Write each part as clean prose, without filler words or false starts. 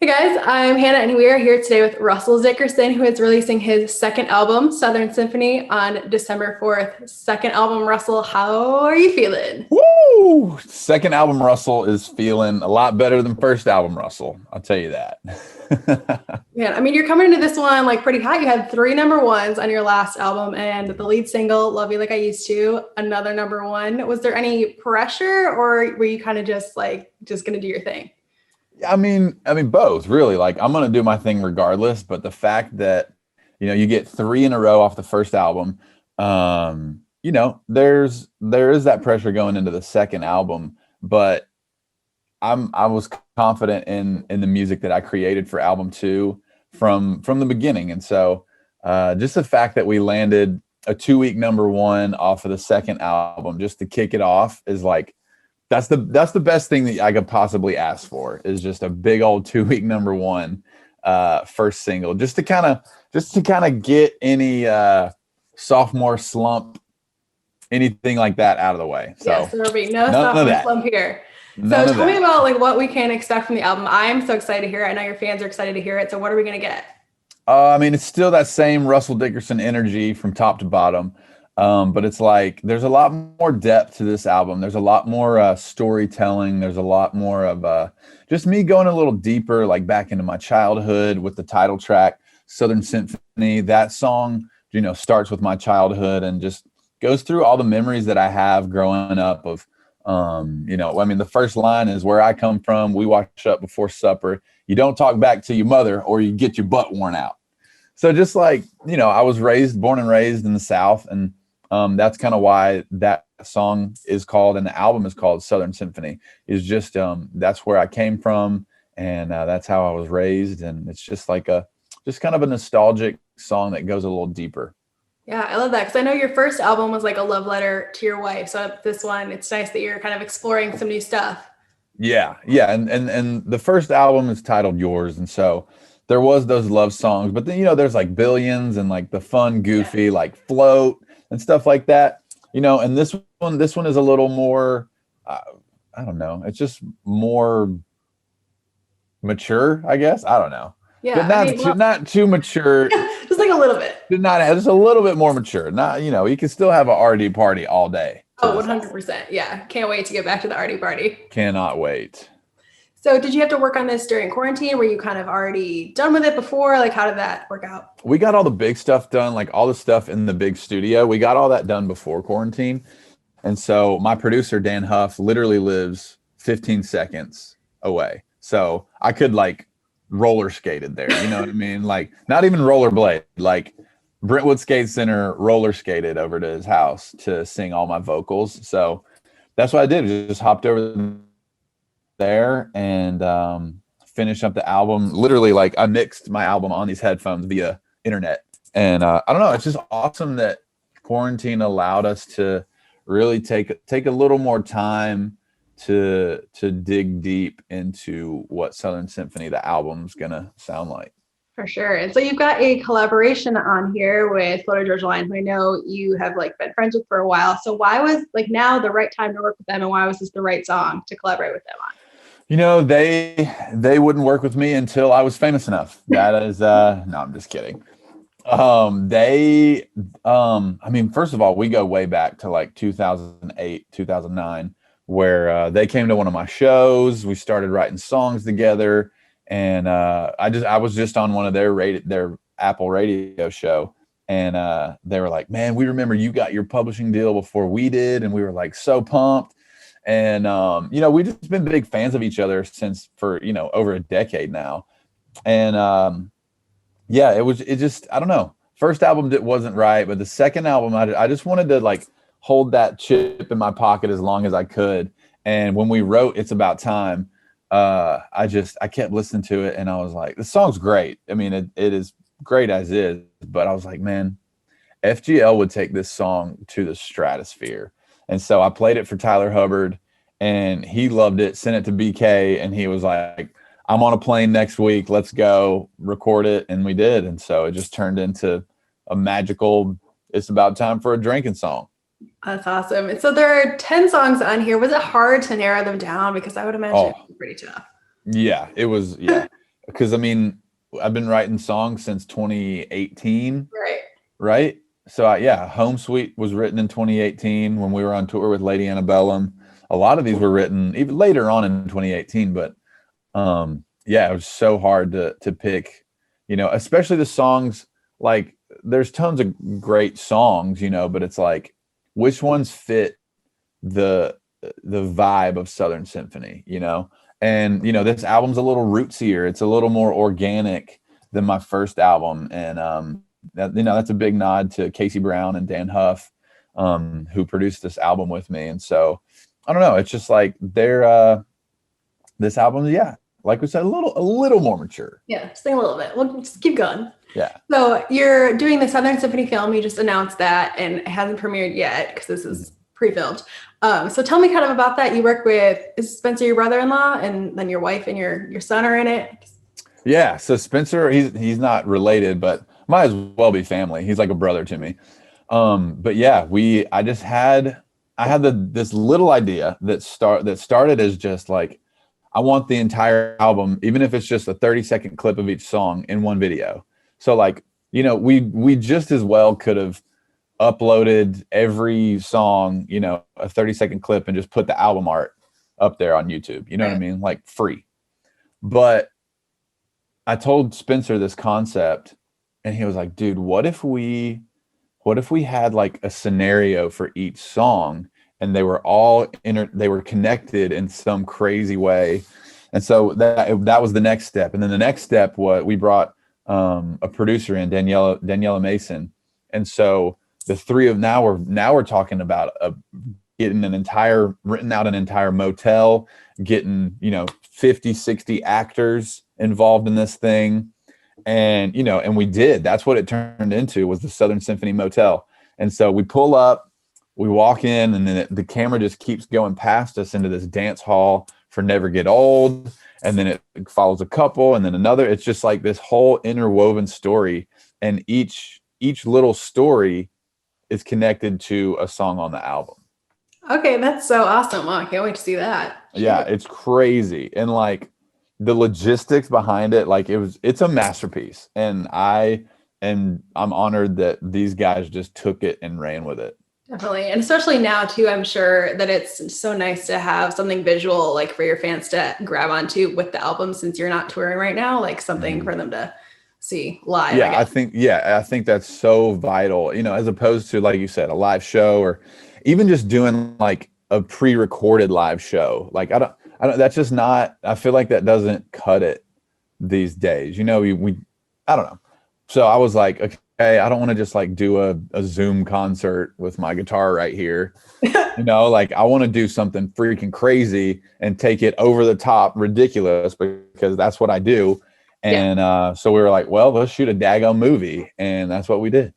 guys, I'm Hannah and we are here today with Russell Dickerson, who is releasing his second album, Southern Symphony, on December 4th. Second album, Russell, how are you feeling? Woo! Second album Russell is feeling a lot better than first album Russell. I'll tell you that. Man, I mean, you're coming into this one like pretty hot. You had 3 number ones on your last album and the lead single, Love You Like I Used to, another number one. Was there any pressure or were you kind of just going to do your thing? I mean, both really. Like, I'm gonna do my thing regardless. But the fact that you get 3 in a row off the first album, there is that pressure going into the second album. But I was confident in the music that I created for album 2 from the beginning, and so just the fact that we landed a 2-week number 1 off of the second album just to kick it off is like. That's the best thing that I could possibly ask for is just a big old 2-week number 1 first single, just to kind of get any sophomore slump, anything like that out of the way. So yes, there will be no sophomore slump here. So tell me about like what we can expect from the album. I'm so excited to hear it. I know your fans are excited to hear it. So what are we gonna get? It's still that same Russell Dickerson energy from top to bottom. But it's like there's a lot more depth to this album. There's a lot more storytelling. There's a lot more of just me going a little deeper, like back into my childhood with the title track, Southern Symphony. That song, starts with my childhood and just goes through all the memories that I have growing up of, the first line is where I come from. We wash up before supper. You don't talk back to your mother or you get your butt worn out. So just like, I was born and raised in the South, and that's kind of why that song is called and the album is called Southern Symphony. Is just that's where I came from, and that's how I was raised, and it's just kind of a nostalgic song that goes a little deeper. Yeah, I love that because I know your first album was like a love letter to your wife. So this one, it's nice that you're kind of exploring some new stuff. Yeah, and the first album is titled Yours, and so there was those love songs, but then there's like Billions and like the fun, goofy like Float and stuff like that, and this one is a little more, I don't know. It's just more mature, I guess. I don't know. Yeah. But not too mature. Just like a little bit. Just a little bit more mature. Not, you can still have a RD party all day. Oh, 100%. Yeah. Can't wait to get back to the RD party. Cannot wait. So did you have to work on this during quarantine? Were you kind of already done with it before? Like, how did that work out? We got all the big stuff done, like all the stuff in the big studio. We got all that done before quarantine. And so my producer, Dan Huff, literally lives 15 seconds away. So I could like roller skated there. You know what I mean? Like not even rollerblade, like Brentwood Skate Center roller skated over to his house to sing all my vocals. So that's what I did. Just hopped over there and finish up the album. Literally, like I mixed my album on these headphones via internet, and I don't know. It's just awesome that quarantine allowed us to really take a little more time to dig deep into what Southern Symphony, the album's gonna sound like. For sure. And so you've got a collaboration on here with Florida Georgia Line, who I know you have like been friends with for a while. So why was like now the right time to work with them, and why was this the right song to collaborate with them on? They wouldn't work with me until I was famous enough. That is no, I'm just kidding. First of all, we go way back to like 2008, 2009, where they came to one of my shows. We started writing songs together, and I was just on one of their Apple radio show, and they were like, "Man, we remember you got your publishing deal before we did," and we were like so pumped. And, we've just been big fans of each other for over a decade now. And, I don't know. First album, it wasn't right. But the second album, I just wanted to like hold that chip in my pocket as long as I could. And when we wrote It's About Time, I kept listening to it and I was like, the song's great. I mean, it is great as is, but I was like, man, FGL would take this song to the stratosphere. And so I played it for Tyler Hubbard and he loved it, sent it to BK, and he was like, I'm on a plane next week. Let's go record it. And we did. And so it just turned into a magical, It's About Time for a Drinking song. That's awesome. So there are 10 songs on here. Was it hard to narrow them down? Because I would imagine it's pretty tough. Yeah, it was. Yeah. because I mean, I've been writing songs since 2018, Right. right? So yeah, Home Sweet was written in 2018 when we were on tour with Lady Antebellum. A lot of these were written even later on in 2018, but yeah, it was so hard to pick, especially the songs. Like there's tons of great songs, but it's like which ones fit the vibe of Southern Symphony, and this album's a little rootsier. It's a little more organic than my first album, and that's a big nod to Casey Brown and Dan Huff, who produced this album with me. And so I don't know, it's just like this album, yeah, like we said, a little more mature. Yeah, just think a little bit. We'll just keep going. Yeah. So you're doing the Southern Symphony film. You just announced that, and it hasn't premiered yet because this is pre-filmed. So tell me kind of about that. You work with, is Spencer your brother-in-law, and then your wife and your son are in it? Yeah. So Spencer, he's not related, but might as well be family. He's like a brother to me. But yeah, I had this little idea that started as just like, I want the entire album, even if it's just a 30-second clip of each song in one video. So like, we just as well could have uploaded every song, a 30-second clip and just put the album art up there on YouTube. You know what I mean? Like free. But I told Spencer this concept and he was like, dude, what if we had like a scenario for each song and they were all they were connected in some crazy way. And so that was the next step. And then the next step, we brought a producer in, Daniela Mason. And so the three of now we're talking about getting written out an entire motel, getting 50, 60 actors involved in this thing. And and we did. That's what it turned into, was the Southern Symphony Motel. And so we pull up, we walk in, and then the camera just keeps going past us into this dance hall for Never Get Old, and then it follows a couple, and then another. It's just like this whole interwoven story, and each little story is connected to a song on the album. Okay, that's so awesome. Wow, I can't wait to see that. Yeah, it's crazy. And like the logistics behind it, like it's a masterpiece. And I'm honored that these guys just took it and ran with it. Definitely. And especially now too, I'm sure that it's so nice to have something visual, like for your fans to grab onto with the album, since you're not touring right now, like something for them to see live. Yeah, I think that's so vital, as opposed to, like you said, a live show, or even just doing like a pre-recorded live show. Like I don't, that's just not, I feel like that doesn't cut it these days. We I don't know. So I was like, okay, I don't want to just like do a Zoom concert with my guitar right here. Like I want to do something freaking crazy and take it over the top ridiculous, because that's what I do. And so we were like, well, let's shoot a daggone movie. And that's what we did.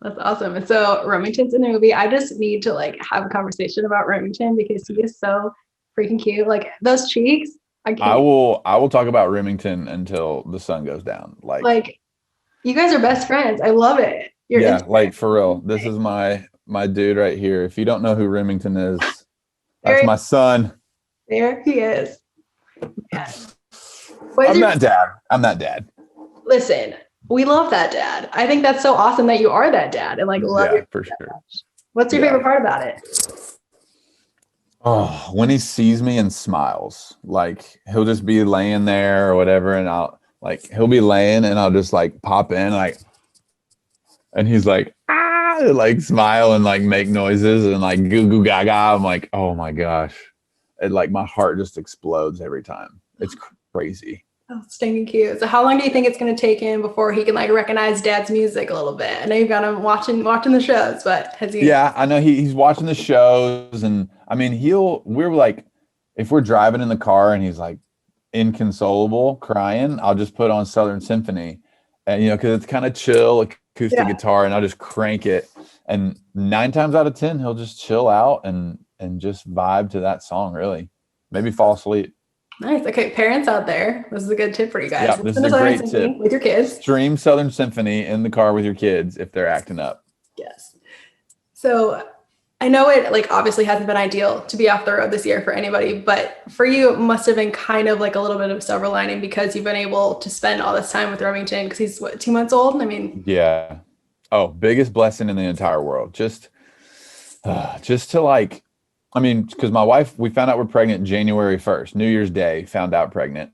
That's awesome. And so Remington's in the movie. I just need to like have a conversation about Remington because he is so freaking cute. Like those cheeks. I will talk about Remington until the sun goes down. Like you guys are best friends. I love it. Like for real. This is my dude right here. If you don't know who Remington is, that's my son. There he is. Yeah. I'm not dad. Listen, we love that dad. I think that's so awesome that you are that dad and like love it for sure. What's your favorite part about it? Oh, when he sees me and smiles. Like he'll just be laying there or whatever, and he'll be laying and I'll just like pop in and he's like, like smile and like make noises and like goo goo gaga. I'm like, oh my gosh. And like my heart just explodes every time. It's crazy. Oh, stinking cute. So how long do you think it's going to take him before he can like recognize dad's music a little bit? I know you've got him watching the shows, but has he? Yeah, I know he's watching the shows, and I mean, we're like, if we're driving in the car and he's like inconsolable crying, I'll just put on Southern Symphony, and because it's kind of chill acoustic guitar, and I'll just crank it, and 9 times out of 10 he'll just chill out and just vibe to that song. Really, maybe fall asleep. Nice. Okay, parents out there, this is a good tip for you guys. Yeah, this is a great tip with your kids. Stream Southern Symphony in the car with your kids if they're acting up. Yes. So I know it like obviously hasn't been ideal to be off the road this year for anybody, but for you, it must have been kind of like a little bit of silver lining because you've been able to spend all this time with Remington because he's what, 2 months old? I mean, Yeah. Oh, biggest blessing in the entire world. Just to like, I mean, because my wife, we found out we're pregnant January 1st, New Year's Day, found out pregnant.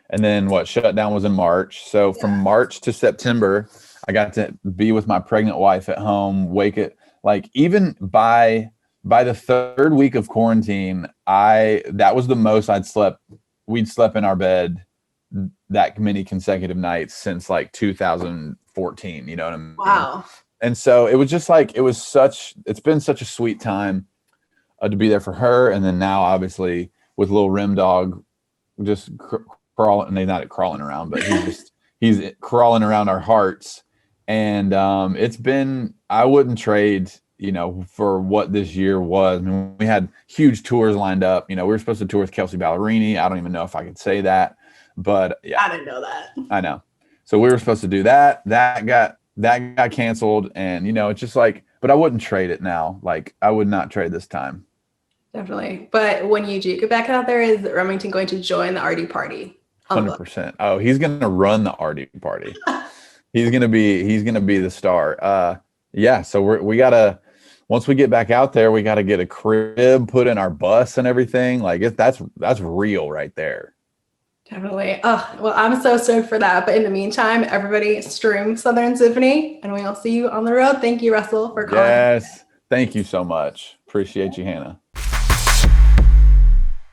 And then what shutdown was in March. So from March to September, I got to be with my pregnant wife at home, wake it like even by the third week of quarantine, that was the most I'd slept. We'd slept in our bed that many consecutive nights since like 2014, you know what I mean? wow. And so it was just like it's been such a sweet time to be there for her. And then now obviously with little Rim Dog just crawling, and they're not crawling around, but he's crawling around our hearts. And I wouldn't trade, you know, for what this year was. I mean, we had huge tours lined up. You know, we were supposed to tour with Kelsey Ballerini. I don't even know if I could say that, but yeah, I didn't know that. I know. So we were supposed to do that. That got canceled, and you know, it's just like, but I wouldn't trade it now. Like I would not trade this time. Definitely. But when you do get back out there, is Remington going to join the RD party? 100%. Oh, he's gonna run the RD party. He's gonna be the star. Yeah. So we gotta, once we get back out there, we gotta get a crib put in our bus and everything. Like that's real right there. Definitely. Oh, well, I'm so stoked for that. But in the meantime, everybody stream Southern Symphony and we'll see you on the road. Thank you, Russell, for calling. Yes. Thank you so much. Appreciate you, Hannah.